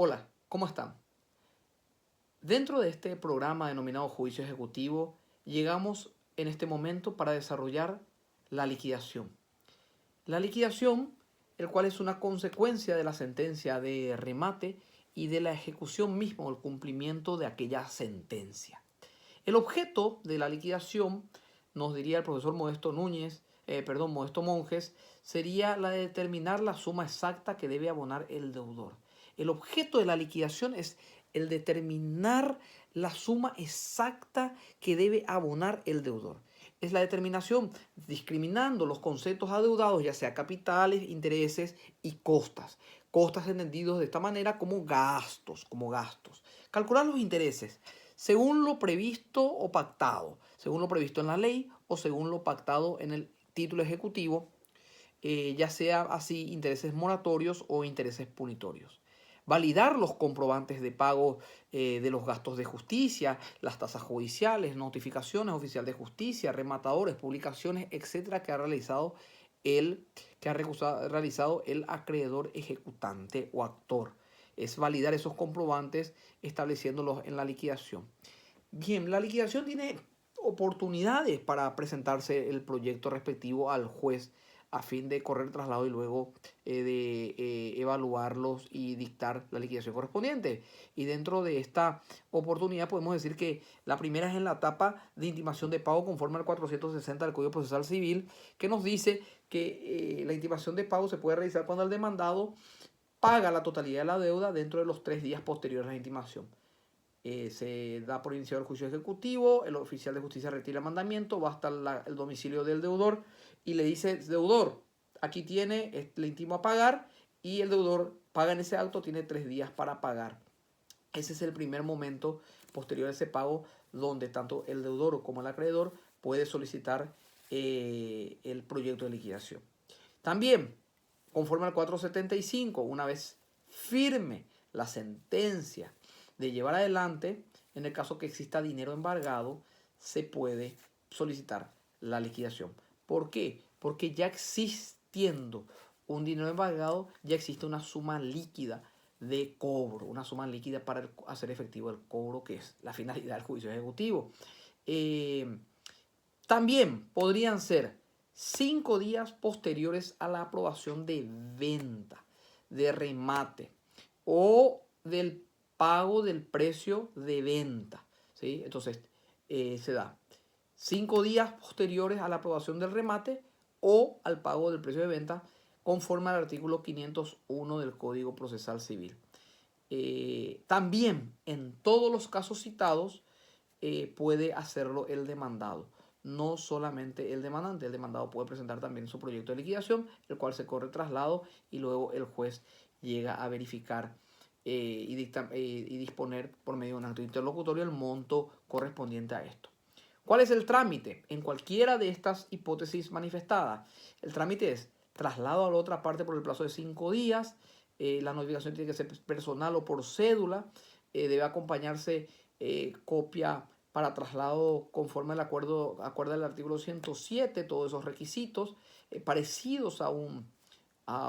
Hola, ¿cómo están? Dentro de este programa denominado Juicio Ejecutivo, llegamos en este momento para desarrollar la liquidación. La liquidación, el cual es una consecuencia de la sentencia de remate y de la ejecución misma o el cumplimiento de aquella sentencia. El objeto de la liquidación, nos diría el profesor Modesto Monjes, sería la de determinar la suma exacta que debe abonar el deudor. El objeto de la liquidación es el determinar la suma exacta que debe abonar el deudor. Es la determinación discriminando los conceptos adeudados, ya sea capitales, intereses y costas. Costas entendidos de esta manera como gastos. Calcular los intereses según lo previsto o pactado, según lo previsto en la ley o según lo pactado en el título ejecutivo, ya sea así intereses moratorios o intereses punitorios. Validar los comprobantes de pago de los gastos de justicia, las tasas judiciales, notificaciones oficial de justicia, rematadores, publicaciones, etcétera, que ha realizado el acreedor ejecutante o actor. Es validar esos comprobantes estableciéndolos en la liquidación. Bien, la liquidación tiene oportunidades para presentarse el proyecto respectivo al juez a fin de correr traslado y luego evaluarlos y dictar la liquidación correspondiente. Y dentro de esta oportunidad podemos decir que la primera es en la etapa de intimación de pago conforme al 460 del Código Procesal Civil, que nos dice que la intimación de pago se puede realizar cuando el demandado paga la totalidad de la deuda dentro de los 3 días posteriores a la intimación. Se da por iniciado el juicio ejecutivo, el oficial de justicia retira el mandamiento, va hasta el domicilio del deudor y le dice: deudor, aquí tiene, le intimo a pagar, y el deudor paga en ese acto, tiene 3 días para pagar. Ese es el primer momento posterior a ese pago donde tanto el deudor como el acreedor puede solicitar el proyecto de liquidación. También, conforme al 475, una vez firme la sentencia de llevar adelante, en el caso que exista dinero embargado, se puede solicitar la liquidación. ¿Por qué? Porque ya existiendo un dinero embargado, ya existe una suma líquida de cobro, una suma líquida para hacer efectivo el cobro, que es la finalidad del juicio ejecutivo. También podrían ser 5 días posteriores a la aprobación de venta, de remate o del pago del precio de venta, ¿sí? Entonces, se da 5 días posteriores a la aprobación del remate o al pago del precio de venta conforme al artículo 501 del Código Procesal Civil. También en todos los casos citados puede hacerlo el demandado. No solamente el demandante, el demandado puede presentar también su proyecto de liquidación, el cual se corre traslado y luego el juez llega a verificar y disponer por medio de un acto interlocutorio el monto correspondiente a esto. ¿Cuál es el trámite? En cualquiera de estas hipótesis manifestadas, el trámite es traslado a la otra parte por el plazo de 5 días, la notificación tiene que ser personal o por cédula, debe acompañarse copia para traslado conforme al acuerdo del artículo 107, todos esos requisitos parecidos a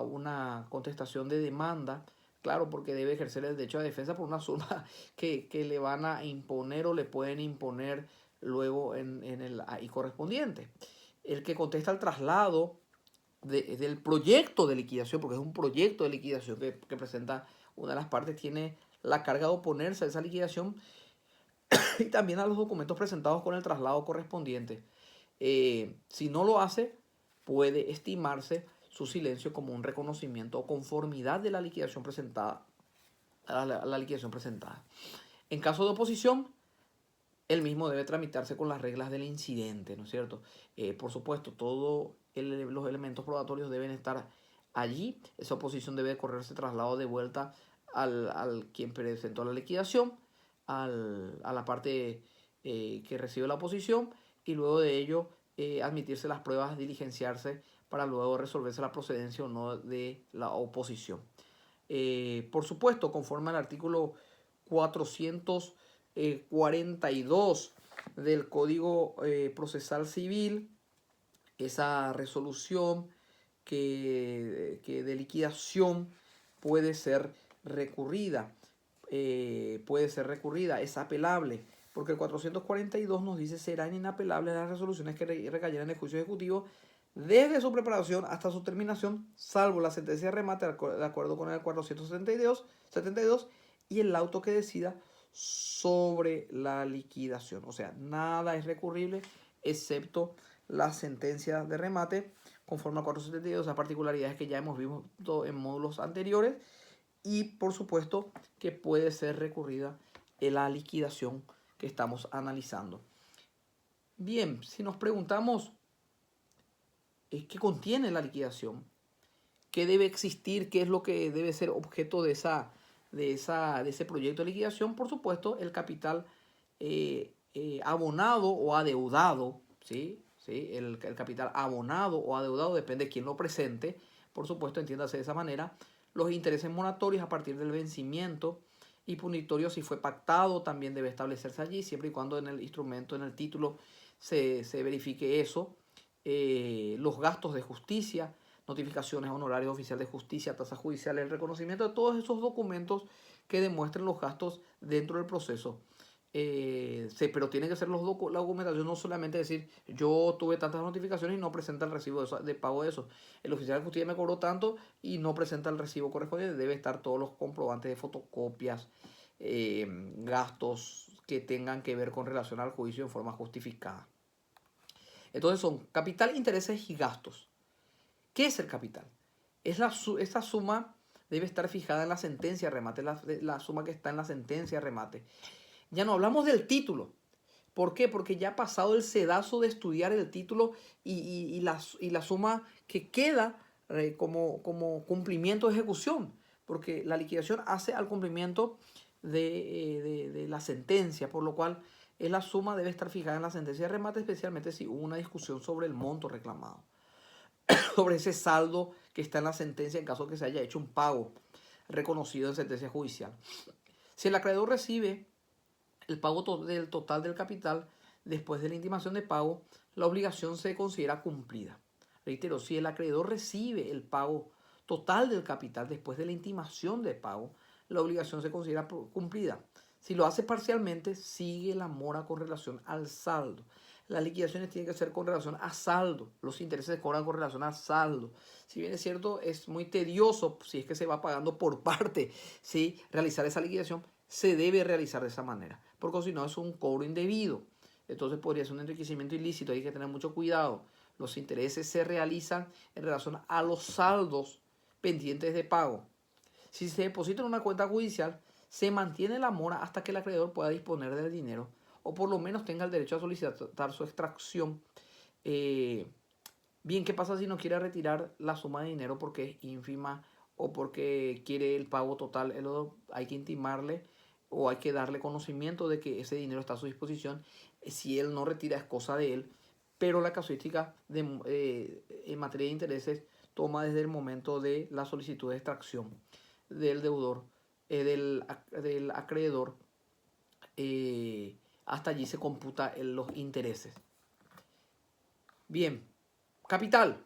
una contestación de demanda, claro, porque debe ejercer el derecho a defensa por una suma que le van a imponer o le pueden imponer luego en el ahí correspondiente. El que contesta el traslado del proyecto de liquidación, porque es un proyecto de liquidación que presenta una de las partes, tiene la carga de oponerse a esa liquidación y también a los documentos presentados con el traslado correspondiente. Si no lo hace, puede estimarse su silencio como un reconocimiento o conformidad de la liquidación presentada, a la liquidación presentada. En caso de oposición, el mismo debe tramitarse con las reglas del incidente, ¿no es cierto? Por supuesto, todos los elementos probatorios deben estar allí. Esa oposición debe correrse traslado de vuelta al quien presentó la liquidación, a la parte que recibe la oposición, y luego de ello admitirse las pruebas, diligenciarse para luego resolverse la procedencia o no de la oposición. Por supuesto, conforme al artículo 442 del Código Procesal Civil, esa resolución que de liquidación puede ser recurrida. puede ser recurrida, es apelable, porque el 442 nos dice serán inapelables las resoluciones que recayeran en el juicio ejecutivo desde su preparación hasta su terminación, salvo la sentencia de remate de acuerdo con el 472 y el auto que decida sobre la liquidación. O sea, nada es recurrible excepto la sentencia de remate conforme al 472, las particularidades que ya hemos visto en módulos anteriores, y por supuesto que puede ser recurrida en la liquidación que estamos analizando. Bien, si nos preguntamos qué contiene la liquidación, qué debe existir, qué es lo que debe ser objeto de ese proyecto de liquidación, por supuesto el capital abonado o adeudado, ¿sí? El capital abonado o adeudado depende de quién lo presente, por supuesto, entiéndase de esa manera. Los intereses moratorios a partir del vencimiento y punitorios, si fue pactado, también debe establecerse allí, siempre y cuando en el instrumento, en el título, se verifique eso. Los gastos de justicia, notificaciones, honorarios oficiales de justicia, tasas judiciales, el reconocimiento de todos esos documentos que demuestren los gastos dentro del proceso. Pero tiene que ser la documentación, no solamente decir yo tuve tantas notificaciones y no presenta el recibo de pago de eso. El oficial de justicia me cobró tanto y no presenta el recibo correspondiente. Debe estar todos los comprobantes de fotocopias, gastos que tengan que ver con relación al juicio en forma justificada. Entonces son capital, intereses y gastos. ¿Qué es el capital? Esta suma debe estar fijada en la sentencia de remate, la suma que está en la sentencia de remate. Ya no hablamos del título. ¿Por qué? Porque ya ha pasado el sedazo de estudiar el título y la suma que queda como cumplimiento de ejecución. Porque la liquidación hace al cumplimiento de la sentencia, por lo cual la suma debe estar fijada en la sentencia de remate, especialmente si hubo una discusión sobre el monto reclamado, sobre ese saldo que está en la sentencia en caso de que se haya hecho un pago reconocido en sentencia judicial. Si el acreedor recibe el pago del total del capital después de la intimación de pago, la obligación se considera cumplida. Reitero, si el acreedor recibe el pago total del capital después de la intimación de pago, la obligación se considera cumplida. Si lo hace parcialmente, sigue la mora con relación al saldo. Las liquidaciones tienen que ser con relación a saldo. Los intereses se cobran con relación a saldo. Si bien es cierto, es muy tedioso si es que se va pagando por parte, ¿sí? Realizar esa liquidación, se debe realizar de esa manera, porque si no es un cobro indebido. Entonces podría ser un enriquecimiento ilícito, hay que tener mucho cuidado. Los intereses se realizan en relación a los saldos pendientes de pago. Si se deposita en una cuenta judicial, se mantiene la mora hasta que el acreedor pueda disponer del dinero o por lo menos tenga el derecho a solicitar su extracción. Bien, ¿qué pasa si no quiere retirar la suma de dinero porque es ínfima o porque quiere el pago total? Hay que intimarle o hay que darle conocimiento de que ese dinero está a su disposición. Si él no retira es cosa de él, pero la casuística en materia de intereses toma desde el momento de la solicitud de extracción del deudor, del acreedor, hasta allí se computa los intereses. Bien, capital.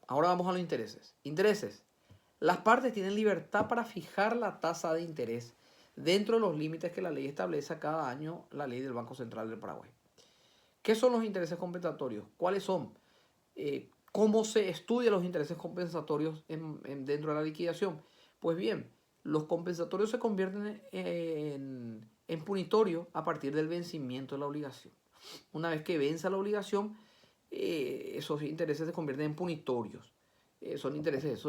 Ahora vamos a los intereses. Intereses. Las partes tienen libertad para fijar la tasa de interés dentro de los límites que la ley establece cada año, la ley del Banco Central del Paraguay. ¿Qué son los intereses compensatorios? ¿Cuáles son? ¿Cómo se estudian los intereses compensatorios dentro de la liquidación? Pues bien, los compensatorios se convierten en punitorios a partir del vencimiento de la obligación. Una vez que venza la obligación, esos intereses se convierten en punitorios. Son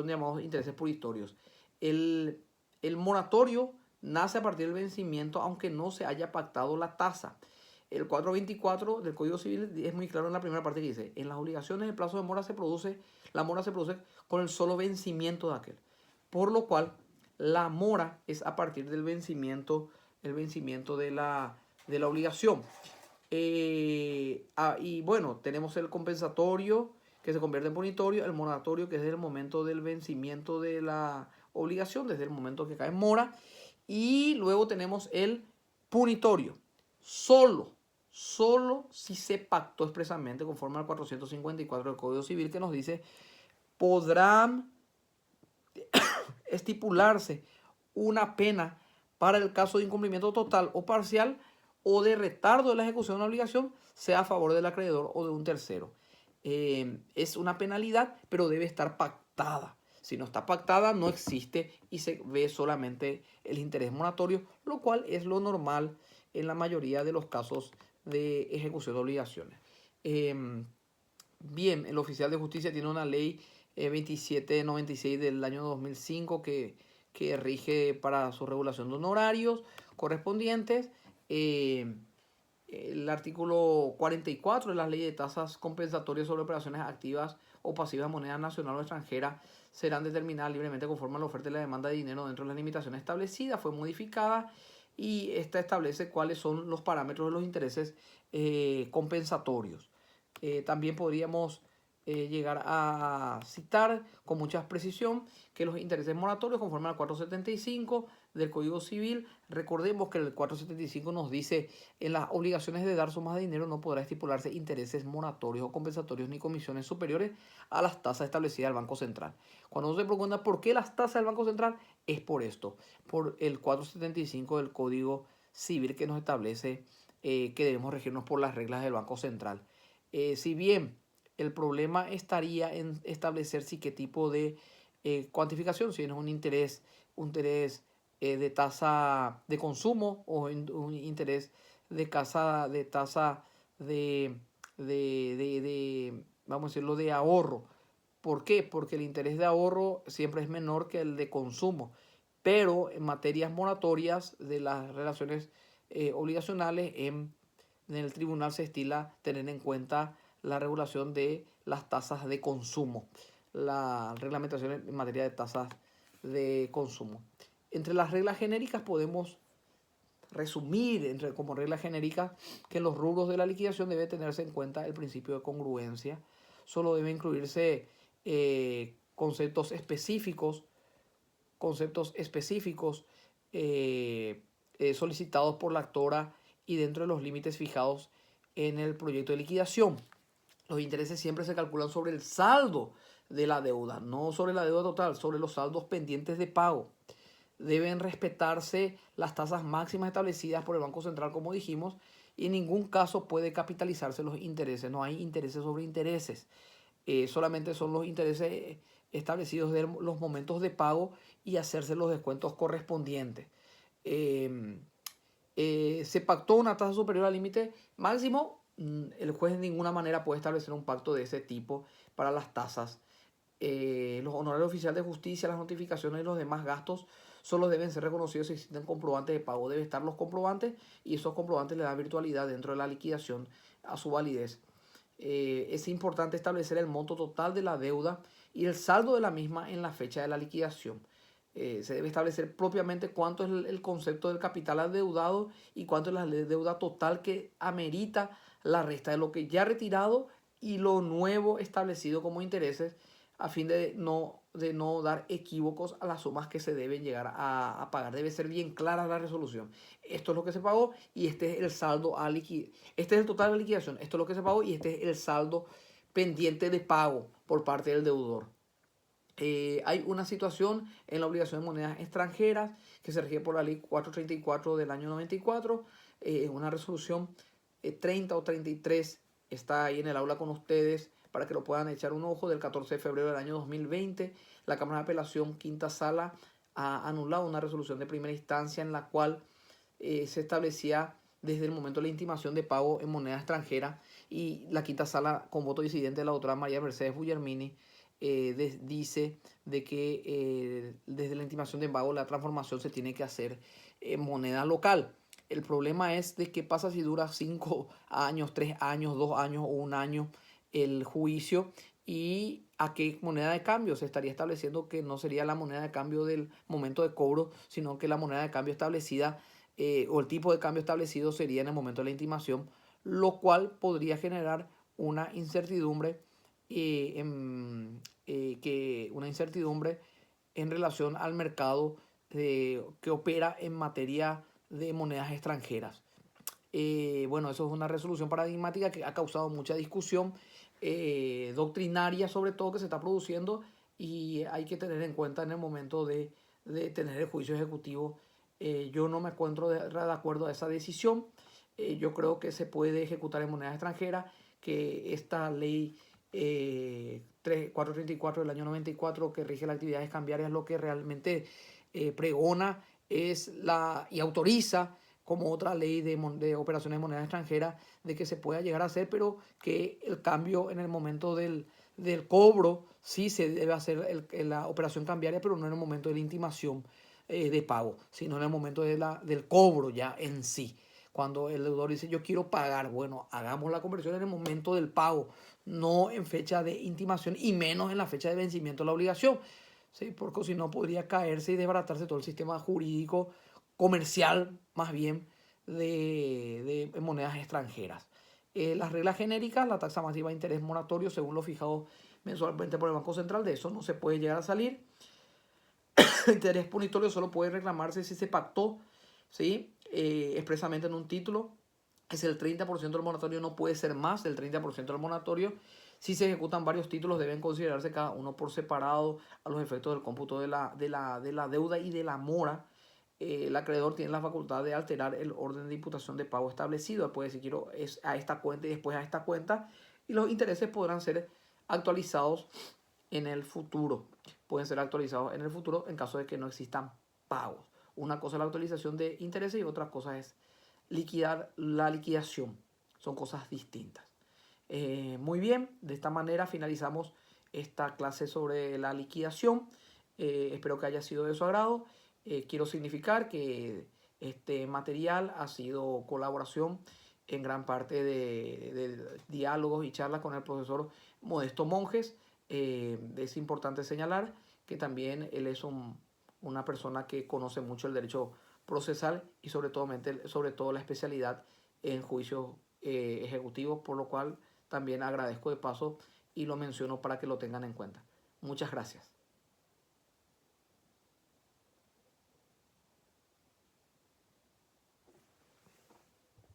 llamados intereses punitorios. El moratorio nace a partir del vencimiento, aunque no se haya pactado la tasa. El 424 del Código Civil es muy claro en la primera parte que dice: en las obligaciones el plazo de mora la mora se produce con el solo vencimiento de aquel. Por lo cual, la mora es a partir del vencimiento, de la obligación. Y bueno, tenemos el compensatorio que se convierte en punitorio, el moratorio que es desde el momento del vencimiento de la obligación, desde el momento que cae en mora, y luego tenemos el punitorio. Solo si se pactó expresamente conforme al 454 del Código Civil, que nos dice podrán estipularse una pena para el caso de incumplimiento total o parcial o de retardo de la ejecución de una obligación, sea a favor del acreedor o de un tercero. Es una penalidad, pero debe estar pactada. Si no está pactada, no existe y se ve solamente el interés moratorio, lo cual es lo normal en la mayoría de los casos de ejecución de obligaciones. Bien, el oficial de justicia tiene una ley 2796 del año 2005 que rige para su regulación de honorarios correspondientes. El artículo 44 de la ley de tasas compensatorias sobre operaciones activas o pasivas de moneda nacional o extranjera serán determinadas libremente conforme a la oferta y la demanda de dinero dentro de las limitaciones establecidas. Fue modificada y esta establece cuáles son los parámetros de los intereses compensatorios. También podríamos llegar a citar con mucha precisión que los intereses moratorios conforme al 475 del Código Civil, recordemos que el 475 nos dice en las obligaciones de dar sumas de dinero no podrá estipularse intereses moratorios o compensatorios ni comisiones superiores a las tasas establecidas del Banco Central. Cuando uno se pregunta por qué las tasas del Banco Central, es por esto, por el 475 del Código Civil que nos establece que debemos regirnos por las reglas del Banco Central. Si bien el problema estaría en establecer si qué tipo de cuantificación, si es un interés de tasa de consumo o un interés de tasa vamos a decirlo, de ahorro. ¿Por qué? Porque el interés de ahorro siempre es menor que el de consumo. Pero en materias moratorias de las relaciones obligacionales, en el tribunal se estila tener en cuenta la regulación de las tasas de consumo, la reglamentación en materia de tasas de consumo. Entre las reglas genéricas podemos resumir como regla genérica que en los rubros de la liquidación debe tenerse en cuenta el principio de congruencia. Solo deben incluirse conceptos específicos solicitados por la actora y dentro de los límites fijados en el proyecto de liquidación. Los intereses siempre se calculan sobre el saldo de la deuda, no sobre la deuda total, sobre los saldos pendientes de pago. Deben respetarse las tasas máximas establecidas por el Banco Central, como dijimos, y en ningún caso puede capitalizarse los intereses. No hay intereses sobre intereses. Solamente son los intereses establecidos de los momentos de pago y hacerse los descuentos correspondientes. Se pactó una tasa superior al límite máximo. El juez de ninguna manera puede establecer un pacto de ese tipo para las tasas. Los honorarios oficiales de justicia, las notificaciones y los demás gastos solo deben ser reconocidos si existen comprobantes de pago. Deben estar los comprobantes y esos comprobantes le dan virtualidad dentro de la liquidación a su validez. Es importante establecer el monto total de la deuda y el saldo de la misma en la fecha de la liquidación. Se debe establecer propiamente cuánto es el concepto del capital adeudado y cuánto es la deuda total que amerita la resta de lo que ya retirado y lo nuevo establecido como intereses, a fin de no dar equívocos a las sumas que se deben llegar a pagar. Debe ser bien clara la resolución. Esto es lo que se pagó y este es el saldo a liquidar. Este es el total de liquidación. Esto es lo que se pagó y este es el saldo pendiente de pago por parte del deudor. Hay una situación en la obligación de monedas extranjeras que se rige por la ley 434 del año 94, una resolución 30 o 33 está ahí en el aula con ustedes para que lo puedan echar un ojo, del 14 de febrero del año 2020. La Cámara de Apelación Quinta Sala ha anulado una resolución de primera instancia en la cual se establecía desde el momento de la intimación de pago en moneda extranjera, y la Quinta Sala, con voto disidente de la doctora María Mercedes Bullermini, dice de que desde la intimación de pago la transformación se tiene que hacer en moneda local. El problema es de qué pasa si dura 5 años, 3 años, 2 años o 1 año el juicio, y a qué moneda de cambio. Se estaría estableciendo que no sería la moneda de cambio del momento de cobro, sino que la moneda de cambio establecida o el tipo de cambio establecido sería en el momento de la intimación, lo cual podría generar una incertidumbre en relación al mercado que opera en materia de monedas extranjeras. Bueno, eso es una resolución paradigmática que ha causado mucha discusión doctrinaria, sobre todo, que se está produciendo, y hay que tener en cuenta en el momento de tener el juicio ejecutivo Yo no me encuentro de acuerdo a esa decisión. Yo creo que se puede ejecutar en moneda extranjera, que esta ley 434 del año 94 que rige las actividades cambiarias lo que realmente pregona es y autoriza como otra ley de operaciones de moneda extranjera de que se pueda llegar a hacer, pero que el cambio en el momento del cobro sí se debe hacer la operación cambiaria, pero no en el momento de la intimación de pago, sino en el momento del cobro ya en sí. Cuando el deudor dice yo quiero pagar, bueno, hagamos la conversión en el momento del pago, no en fecha de intimación y menos en la fecha de vencimiento de la obligación, ¿sí? Porque si no podría caerse y desbaratarse todo el sistema jurídico, comercial más bien, de monedas extranjeras. Las reglas genéricas, la tasa masiva de interés moratorio según lo fijado mensualmente por el Banco Central, de eso no se puede llegar a salir. El interés punitorio solo puede reclamarse si se pactó, ¿sí? Expresamente en un título. Es el 30% del moratorio, no puede ser más del 30% del moratorio. Si se ejecutan varios títulos, deben considerarse cada uno por separado a los efectos del cómputo de la deuda y de la mora. El acreedor tiene la facultad de alterar el orden de imputación de pago establecido. Puede decir quiero es a esta cuenta y después a esta cuenta. Y los intereses podrán ser actualizados en el futuro. Pueden ser actualizados en el futuro en caso de que no existan pagos. Una cosa es la actualización de intereses y otra cosa es liquidar la liquidación. Son cosas distintas. Muy bien, de esta manera finalizamos esta clase sobre la liquidación. Espero que haya sido de su agrado. Quiero significar que este material ha sido colaboración en gran parte de diálogos y charlas con el profesor Modesto Monjes. Es importante señalar que también él es una persona que conoce mucho el derecho procesal y sobre todo la especialidad en juicios ejecutivos, por lo cual también agradezco de paso y lo menciono para que lo tengan en cuenta. Muchas gracias.